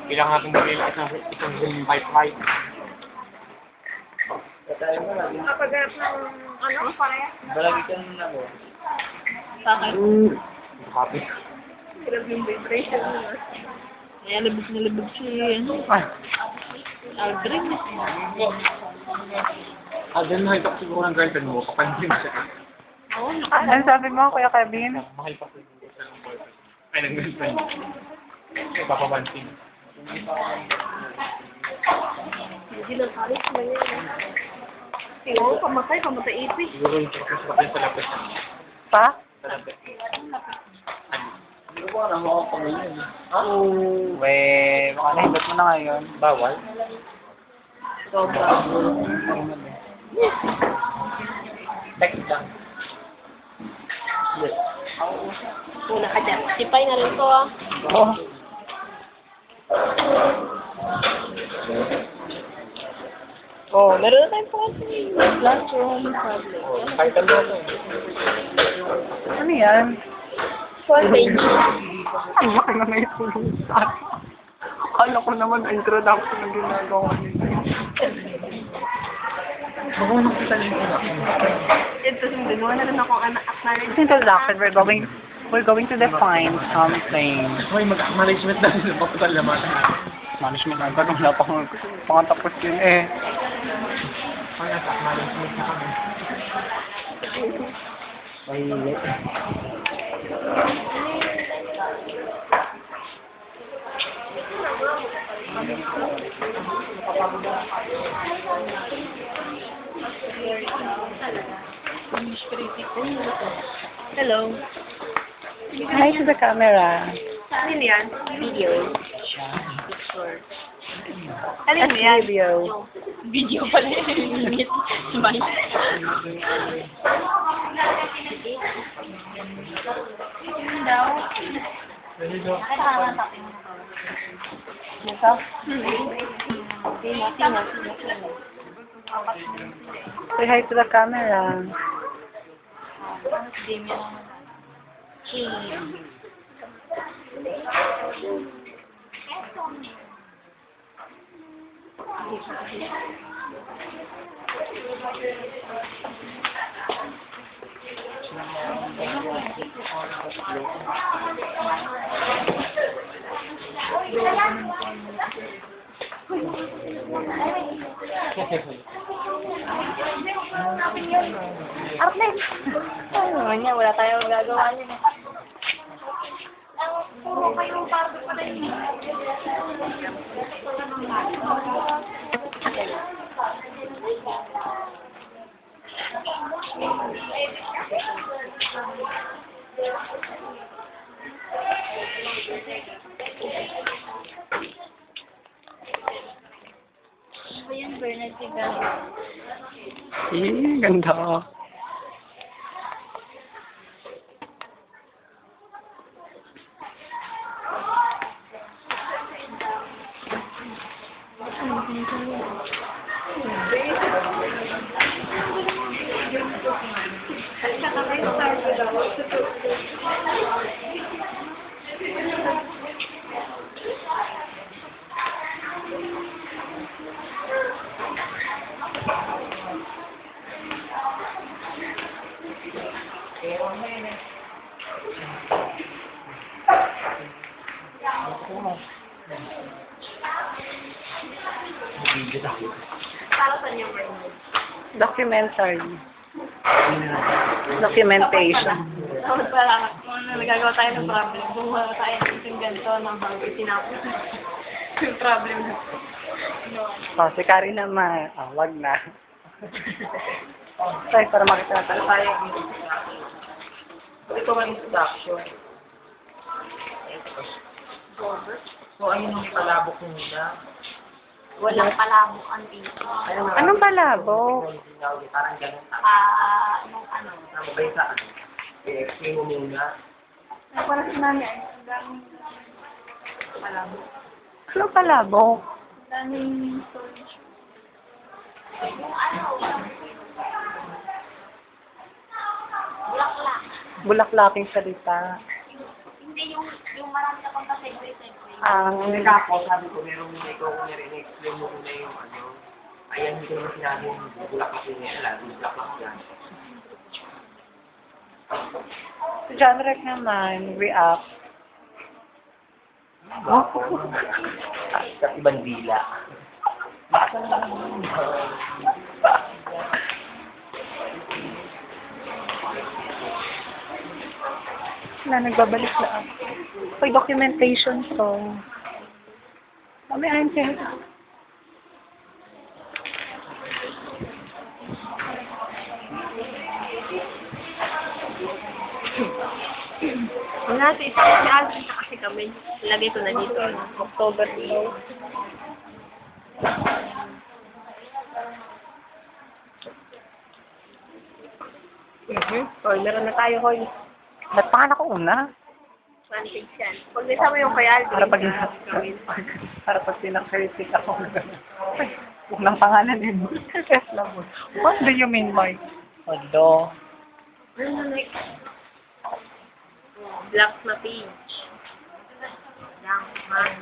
Kailangan natin bumili isang Zoom pipe. Kapag ano, pareha. Balagi ka na mo. Bakit? Happy. Grabe yung vibration mo. Kaya labog na labog si, Ay. Aldrin. Then nakita ko siguro ng girlfriend mo, kapansin siya. Oo, Ano sabi mo, Kuya Kevin? Mahal pa siguro siya ng boyfriend. Ay, ng girlfriend. Papapansin. hindi lang alis na yun. Oo, pamatay ipis. Siguro yung sarap sa lapit niya. Pa? Sa lapit. Hindi ko pa naman ako pamilya. Weh, baka nahibot mo na ngayon. Bawal? Sobra. Text lang. Yes. Una ka dyan. Sipay na rin to ah. Oo. Oh, meron na tayong problem. Classroom problem. Kahit ano ito. Ano yan? One page. Ang laki na may tulusan. Akala ko naman introduction na ginagawa nito. Magulong kita rin ko na. Ito, ginawa na rin akong acknowledge. Introduction, we're going to define something. Hoy, mag-management na rin. Paputal naman. Management na ba? Wala pa akong pangatapos yun eh. Ay, management na kami. Mahilit. Hello. Hi to the camera. Ano yan? Video. Picture. Ano At yan? video. Video pala yun. Limit. Bye. Daw. Ito? Tina. Say hi to the camera. Outlet! Ano naman niya? Wala tayong gagawa niya. Puro kayo bago pa rin. Ayan, Bernard Sigal. Ganda. Para sa niyo, Bernard? Documentary. Documentation. Dapat pala, kung nagagawa tayo ng problem, gumawa tayo ng ganito ng bago tinapos yung problem na. Oh, si Kari naman. Oh, wag na. Sorry, para makita na tayo. Ito ang introduction. So, ayun yung palabok ko muna. Walang palabok ang dito. Anong palabok? Parang ganun. Ano? Namabay saan? I-explain mo muna. Para sa namin, ang daming palabok. Anong palabok? Ang daming storage. Bulaklak. Bulaklaking salita. Hindi yung marami na kong segue. Kasi ako, sabi ko, meron muna ikaw kung nare-explain mo muna yung ano. Ayan, hindi ko naman sinabi yung bulaklak yun eh. Alam, bulaklak yan. Si John Rec naman, react. Sa ibang dila. Wala, nagbabalik na ako. May documentation to. May answer. Wala, si Alvin na kasi kami. Lagay ko na dito. October 2. Hoy, meron na tayo, Hoy. Ba't pa ako una? 1 page yan. Pag nisama yung kay Alvin, Para pag gawin. para pag sinakritik ako. Ay, unang pangalan din mo. Tesla mo. What do you mean by? Hello. Ano next? Black na page. Blank man.